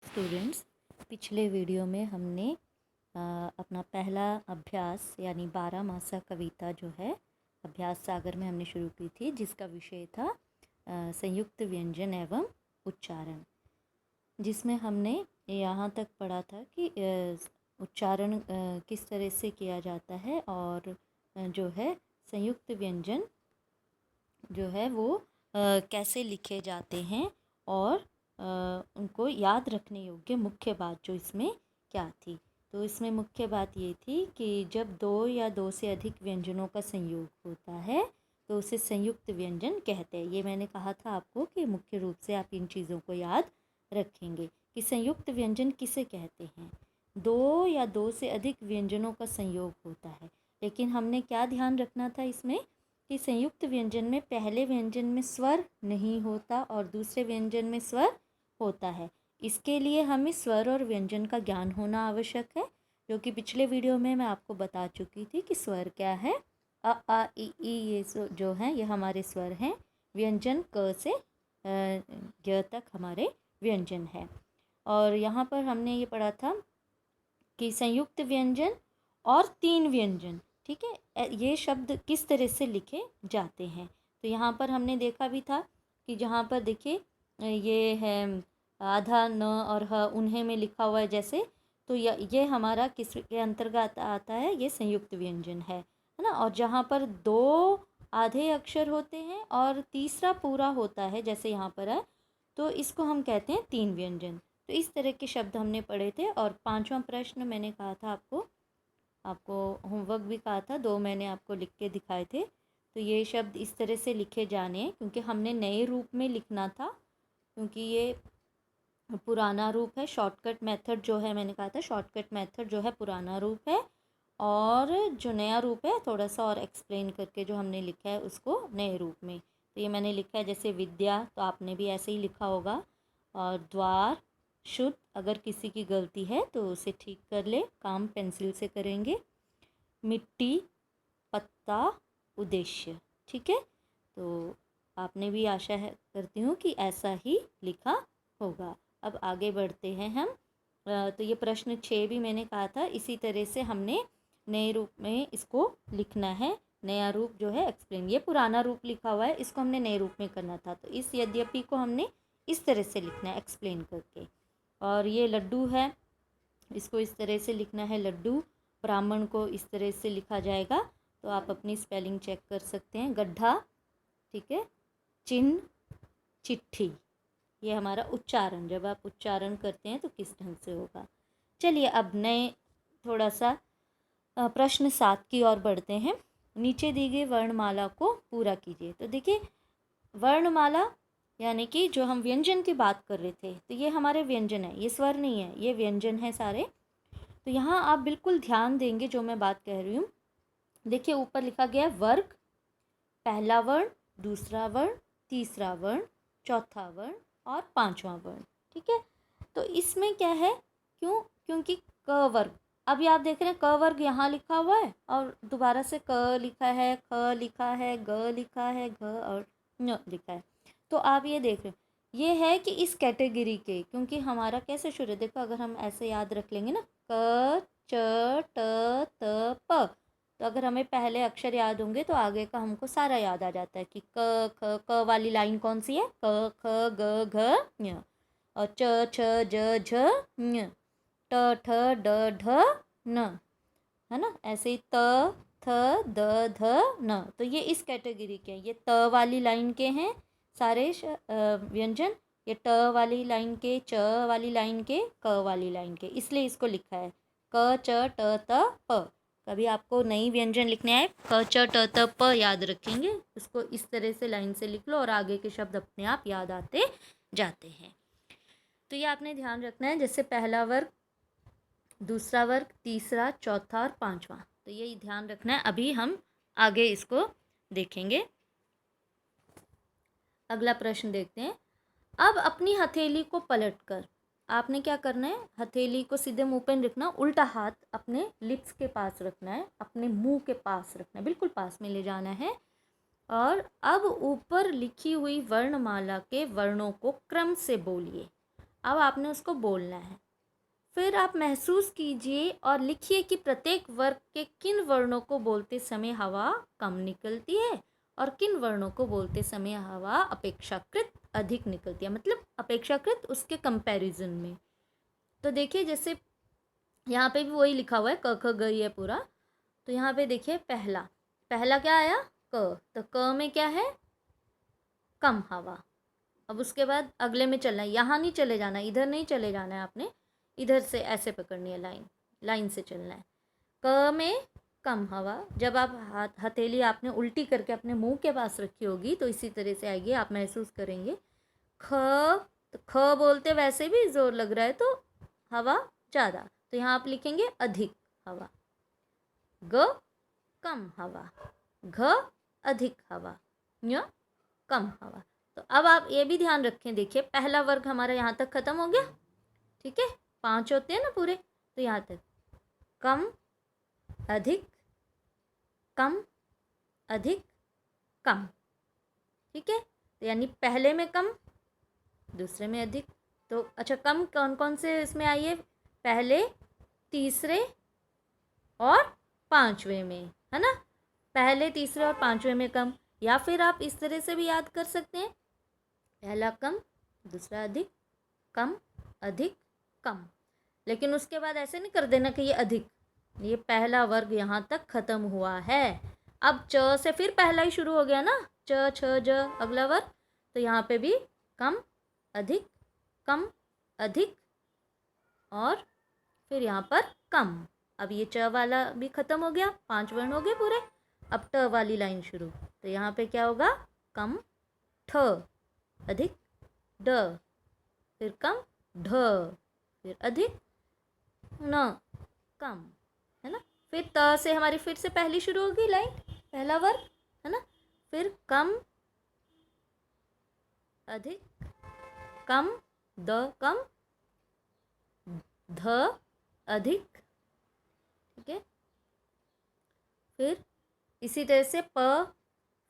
Students, पिछले video में हमने अपना पहला अभ्यास यानी 12 मासा कविता जो है अभ्यास सागर में हमने शुरू की थी, जिसका विषय था संयुक्त व्यंजन एवं उच्चारण, जिसमें हमने यहाँ तक पढ़ा था कि उच्चारण किस तरह से किया जाता है और जो है संयुक्त व्यंजन जो है वो कैसे लिखे जाते हैं और उनको याद रखने योग्य मुख्य बात जो इसमें क्या थी। तो इसमें मुख्य बात ये थी कि जब दो या दो से अधिक व्यंजनों का संयोग होता है तो उसे संयुक्त व्यंजन कहते हैं। ये मैंने कहा था आपको कि मुख्य रूप से आप इन चीज़ों को याद रखेंगे कि संयुक्त व्यंजन किसे कहते हैं। दो या दो से अधिक व्यंजनों का संयोग होता है, लेकिन हमने क्या ध्यान रखना था इसमें कि संयुक्त व्यंजन में पहले व्यंजन में स्वर नहीं होता और दूसरे व्यंजन में स्वर होता है। इसके लिए हमें स्वर और व्यंजन का ज्ञान होना आवश्यक है, जो कि पिछले वीडियो में मैं आपको बता चुकी थी कि स्वर क्या है। अ आ इ ई ये जो हैं ये हमारे स्वर हैं। व्यंजन क से ग तक हमारे व्यंजन है। और यहाँ पर हमने ये पढ़ा था कि संयुक्त व्यंजन और तीन व्यंजन, ठीक है, ये शब्द किस तरह से लिखे जाते हैं। तो यहाँ पर हमने देखा भी था कि जहाँ पर देखिए ये है आधा न और ह उन्हें में लिखा हुआ है जैसे, तो ये हमारा किस के अंतर्गत आता है, ये संयुक्त व्यंजन है ना। और जहाँ पर दो आधे अक्षर होते हैं और तीसरा पूरा होता है जैसे यहाँ पर है, तो इसको हम कहते हैं तीन व्यंजन। तो इस तरह के शब्द हमने पढ़े थे। और पांचवा प्रश्न मैंने कहा था आपको होमवर्क भी कहा था, दो मैंने आपको लिख के दिखाए थे। तो ये शब्द इस तरह से लिखे जाने हैं क्योंकि हमने नए रूप में लिखना था, क्योंकि ये पुराना रूप है। शॉर्टकट मेथड जो है, मैंने कहा था शॉर्टकट मेथड जो है पुराना रूप है, और जो नया रूप है थोड़ा सा और एक्सप्लेन करके जो हमने लिखा है उसको नए रूप में। तो ये मैंने लिखा है जैसे विद्या, तो आपने भी ऐसे ही लिखा होगा। और द्वार, शुद्ध, अगर किसी की गलती है तो उसे ठीक कर ले, काम पेंसिल से करेंगे। मिट्टी, पत्ता, उद्देश्य, ठीक है। तो आपने भी आशा है करती हूँ कि ऐसा ही लिखा होगा। अब आगे बढ़ते हैं हम। तो ये प्रश्न 6 भी मैंने कहा था इसी तरह से हमने नए रूप में इसको लिखना है। नया रूप जो है एक्सप्लेन, ये पुराना रूप लिखा हुआ है, इसको हमने नए रूप में करना था। तो इस यद्यपि को हमने इस तरह से लिखना है एक्सप्लेन करके। और ये लड्डू है, इसको इस तरह से लिखना है लड्डू। ब्राह्मण को इस तरह से लिखा जाएगा, तो आप अपनी स्पेलिंग चेक कर सकते हैं। गड्ढा, ठीक है। चिन्ह, चिट्ठी, ये हमारा उच्चारण, जब आप उच्चारण करते हैं तो किस ढंग से होगा। चलिए अब नए थोड़ा सा प्रश्न 7 की ओर बढ़ते हैं। नीचे दी गई वर्णमाला को पूरा कीजिए। तो देखिए वर्णमाला यानी कि जो हम व्यंजन की बात कर रहे थे, तो ये हमारे व्यंजन है, ये स्वर नहीं है, ये व्यंजन है सारे। तो यहाँ आप बिल्कुल ध्यान देंगे जो मैं बात कह रही हूँ। देखिए ऊपर लिखा गया है वर्ग, पहला वर्ण, दूसरा वर्ण, तीसरा वर्ण, चौथा वर्ण और पांचवा वर्ण, ठीक है। तो इसमें क्या है, क्योंकि क वर्ग, अभी आप देख रहे हैं क वर्ग यहाँ लिखा हुआ है और दोबारा से क लिखा है, ख लिखा है, ग लिखा है, घ और ञ लिखा है। तो आप ये देख रहे हैं ये है कि इस कैटेगरी के, क्योंकि हमारा कैसे शुरू है, देखो अगर हम ऐसे याद रख लेंगे ना, क च ट त प, तो अगर हमें पहले अक्षर याद होंगे तो आगे का हमको सारा याद आ जाता है कि क वाली लाइन कौन सी है, क ख ग घ ञ, और च छ ज झ ञ, ट ठ ड ढ न, है ना। ऐसे ही त थ द ध न, तो ये इस कैटेगरी के हैं। ये त वाली लाइन के हैं सारे व्यंजन, ये ट वाली लाइन के, च वाली लाइन के, क वाली लाइन के, इसलिए इसको लिखा है क च ट त प। कभी आपको नई व्यंजन लिखने आए, क च ट त प याद रखेंगे, उसको इस तरह से लाइन से लिख लो और आगे के शब्द अपने आप याद आते जाते हैं। तो ये आपने ध्यान रखना है, जैसे पहला वर्ग, दूसरा वर्ग, तीसरा, चौथा और पांचवा, तो ये ध्यान रखना है। अभी हम आगे इसको देखेंगे। अगला प्रश्न देखते हैं। अब अपनी हथेली को पलटकर आपने क्या करना है, हथेली को सीधे मुंह पे रखना, उल्टा हाथ अपने लिप्स के पास रखना है, अपने मुंह के पास रखना है, बिल्कुल पास में ले जाना है। और अब ऊपर लिखी हुई वर्णमाला के वर्णों को क्रम से बोलिए। अब आपने उसको बोलना है। फिर आप महसूस कीजिए और लिखिए कि प्रत्येक वर्ग के किन वर्णों को बोलते समय हवा कम निकलती है और किन वर्णों को बोलते समय हवा अपेक्षाकृत अधिक निकलती है, मतलब अपेक्षाकृत उसके कंपैरिजन में। तो देखिए जैसे यहाँ पे भी वही लिखा हुआ है, क ख ग ये पूरा। तो यहाँ पे देखिए पहला पहला क्या आया, क। तो क में क्या है, कम हवा। अब उसके बाद अगले में चलना है, यहाँ नहीं चले जाना, इधर नहीं चले जाना है आपने, इधर से ऐसे पकड़नी है लाइन, लाइन से चलना है। क में कम हवा, जब आप हथेली आपने उल्टी करके अपने मुंह के पास रखी होगी तो इसी तरह से आएगी, आप महसूस करेंगे। ख, तो ख बोलते वैसे भी जोर लग रहा है तो हवा ज़्यादा, तो यहाँ आप लिखेंगे अधिक हवा। ग कम हवा, घ अधिक हवा, ञ कम हवा। तो अब आप ये भी ध्यान रखें, देखिए पहला वर्ग हमारा यहाँ तक खत्म हो गया, ठीक है, 5 होते हैं ना पूरे, तो यहाँ तक कम अधिक कम अधिक कम, ठीक है। तो यानी पहले में कम, दूसरे में अधिक। तो अच्छा, कम कौन कौन से इसमें आई है, पहले, तीसरे और पांचवें में, है ना। पहले, तीसरे और पांचवें में कम, या फिर आप इस तरह से भी याद कर सकते हैं, पहला कम, दूसरा अधिक, कम अधिक कम। लेकिन उसके बाद ऐसे नहीं कर देना कि ये अधिक, ये पहला वर्ग यहाँ तक खत्म हुआ है। अब च से फिर पहला ही शुरू हो गया ना, च छ ज अगला वर्ग, तो यहाँ पे भी कम अधिक कम अधिक और फिर यहाँ पर कम। अब ये च वाला भी खत्म हो गया, 5 वर्ण हो गए पूरे। अब ट वाली लाइन शुरू, तो यहाँ पे क्या होगा, कम ठ अधिक ड, फिर कम ढ, फिर अधिक न, कम, है ना। फिर त से हमारी फिर से पहली शुरू होगी लाइन, पहला वर्ग, है ना। फिर कम अधिक कम द कम ध अधिक, ठीक है। फिर इसी तरह से प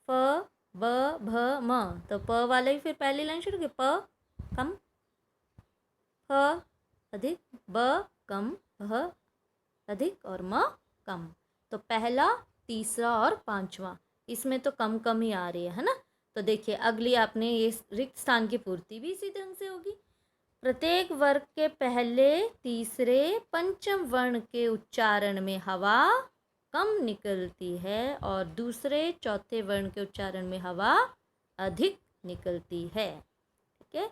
फ ब भ म, तो प वाले ही फिर पहली लाइन शुरू की, प कम फ अधिक ब कम भ अधिक और म कम। तो पहला, तीसरा और पांचवा, इसमें तो कम कम ही आ रही है ना। तो देखिए अगली आपने ये रिक्त स्थान की पूर्ति भी इसी ढंग से होगी। प्रत्येक वर्ग के पहले, तीसरे, पंचम वर्ण के उच्चारण में हवा कम निकलती है और दूसरे, चौथे वर्ण के उच्चारण में हवा अधिक निकलती है, ठीक है।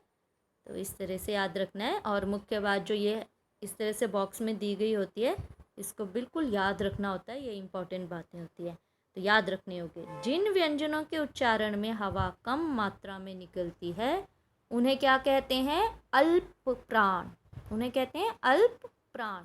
तो इस तरह से याद रखना है। और मुख्य बात जो ये इस तरह से बॉक्स में दी गई होती है, इसको बिल्कुल याद रखना होता है, ये इंपॉर्टेंट बातें होती है, तो याद रखने होंगे। जिन व्यंजनों के उच्चारण में हवा कम मात्रा में निकलती है उन्हें क्या कहते हैं, अल्प प्राण, उन्हें कहते हैं अल्प प्राण।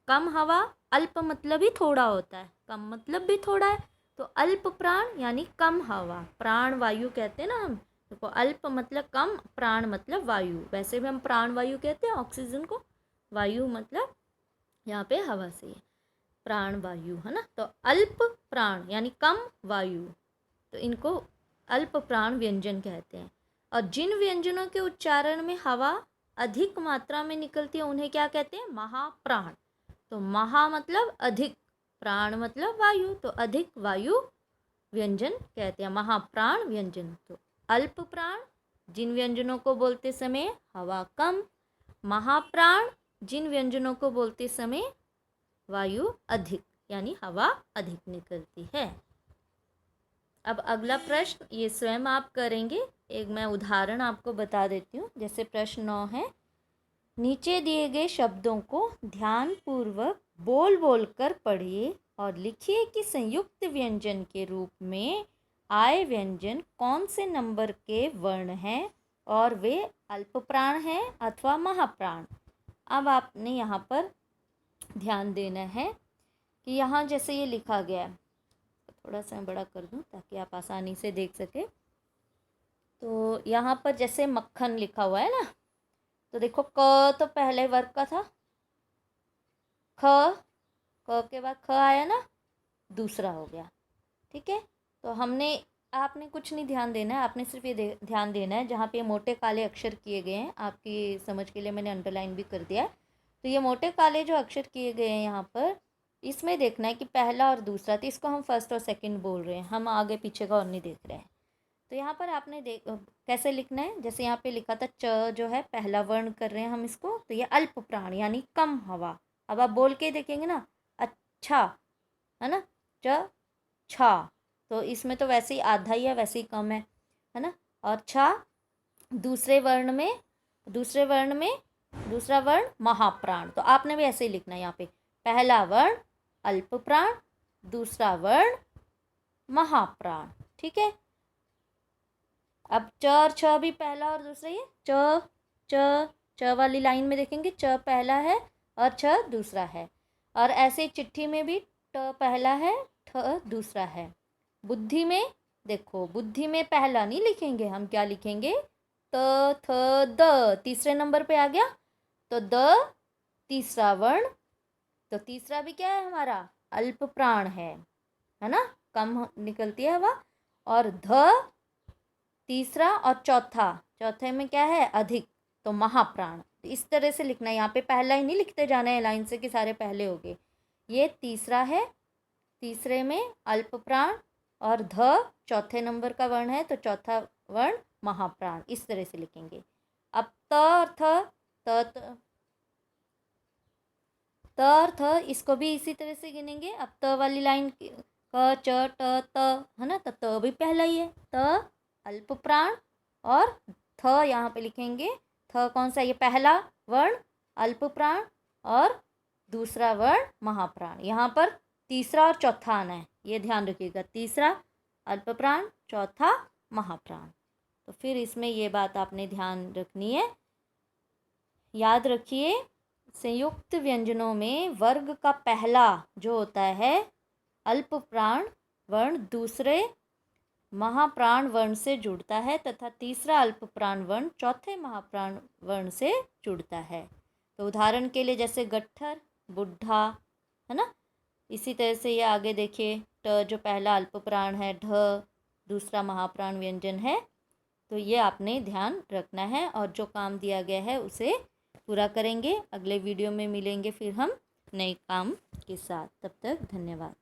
कम हवा, अल्प मतलब ही थोड़ा होता है, कम मतलब भी थोड़ा है, तो अल्प प्राण यानी कम हवा, प्राण वायु कहते हैं ना हम। देखो अल्प मतलब कम, प्राण मतलब वायु, वैसे भी हम प्राण वायु कहते हैं ऑक्सीजन को, वायु मतलब यहाँ पे हवा से प्राण वायु, है ना। तो अल्प प्राण यानी कम वायु, तो इनको अल्प प्राण व्यंजन कहते हैं। और जिन व्यंजनों के उच्चारण में हवा अधिक मात्रा में निकलती है उन्हें क्या कहते हैं, महाप्राण। तो महा मतलब अधिक, प्राण मतलब वायु, तो अधिक वायु व्यंजन कहते हैं, महाप्राण व्यंजन। तो अल्प प्राण जिन व्यंजनों को बोलते समय हवा कम, महाप्राण जिन व्यंजनों को बोलते समय वायु अधिक यानी हवा अधिक निकलती है। अब अगला प्रश्न ये स्वयं आप करेंगे, एक मैं उदाहरण आपको बता देती हूँ। जैसे प्रश्न 9 है, नीचे दिए गए शब्दों को ध्यानपूर्वक बोल बोल कर पढ़िए और लिखिए कि संयुक्त व्यंजन के रूप में आए व्यंजन कौन से नंबर के वर्ण हैं और वे अल्प प्राण हैं अथवा महाप्राण। अब आपने यहाँ पर ध्यान देना है कि यहाँ जैसे ये लिखा गया है, थोड़ा सा बड़ा कर दूँ ताकि आप आसानी से देख सके। तो यहाँ पर जैसे मक्खन लिखा हुआ है ना, तो देखो क तो पहले वर्ग का था, ख के बाद ख आया ना, दूसरा हो गया, ठीक है। तो हमने आपने कुछ नहीं ध्यान देना है, आपने सिर्फ ये ध्यान देना है जहाँ पे मोटे काले अक्षर किए गए हैं, आपकी समझ के लिए मैंने अंडरलाइन भी कर दिया है। तो ये मोटे काले जो अक्षर किए गए हैं यहाँ पर, इसमें देखना है कि पहला और दूसरा, तो इसको हम फर्स्ट और सेकंड बोल रहे हैं, हम आगे पीछे का और नहीं देख रहे हैं। तो यहाँ पर आपने कैसे लिखना है, जैसे यहाँ पे लिखा था च जो है पहला वर्ण कर रहे हैं हम इसको, तो ये अल्प प्राण यानी कम हवा। अब आप बोल के देखेंगे ना, अच्छा, है ना, च छा, तो इसमें तो वैसे ही आधा ही है, वैसे ही कम है ना। और छा दूसरे वर्ण में दूसरा वर्ण महाप्राण, तो आपने भी ऐसे ही लिखना है यहाँ पे, पहला वर्ण अल्प प्राण, दूसरा वर्ण महाप्राण, ठीक है। अब च और छ भी पहला और दूसरा, ये च वाली लाइन में देखेंगे च पहला है और छ दूसरा है। और ऐसे चिट्ठी में भी ट पहला है, ठ दूसरा है। बुद्धि में देखो, बुद्धि में पहला नहीं लिखेंगे हम, क्या लिखेंगे, त थ द, तीसरे नंबर पे आ गया, तो द तीसरा वर्ण, तो तीसरा भी क्या है हमारा, अल्प प्राण है ना, कम निकलती है हवा। और ध तीसरा और चौथे में क्या है, अधिक, तो महाप्राण। इस तरह से लिखना है, यहाँ पे पहला ही नहीं लिखते जाना है लाइन से कि सारे पहले हो गए। ये तीसरा है, तीसरे में अल्प प्राण, और ध चौथे नंबर का वर्ण है, तो चौथा वर्ण महाप्राण, इस तरह से लिखेंगे। अब त और थ इसको भी इसी तरह से गिनेंगे। अब त वाली लाइन क च ट त है ना, तो त भी पहला ही है, त अल्प प्राण, और थ यहाँ पे लिखेंगे, थ कौन सा, ये पहला वर्ण अल्प प्राण और दूसरा वर्ण महाप्राण। यहाँ पर तीसरा और चौथा आना है, ये ध्यान रखिएगा, तीसरा अल्प प्राण, चौथा महाप्राण। तो फिर इसमें ये बात आपने ध्यान रखनी है, याद रखिए, संयुक्त व्यंजनों में वर्ग का पहला जो होता है अल्प प्राण वर्ण दूसरे महाप्राण वर्ण से जुड़ता है, तथा तीसरा अल्प प्राण वर्ण चौथे महाप्राण वर्ण से जुड़ता है। तो उदाहरण के लिए जैसे गट्ठर, बुढ़ा, है ना, इसी तरह से ये आगे देखिए, ट जो पहला अल्प प्राण है, ढ दूसरा महाप्राण व्यंजन है। तो ये आपने ध्यान रखना है, और जो काम दिया गया है उसे पूरा करेंगे। अगले वीडियो में मिलेंगे फिर हम नए काम के साथ, तब तक धन्यवाद।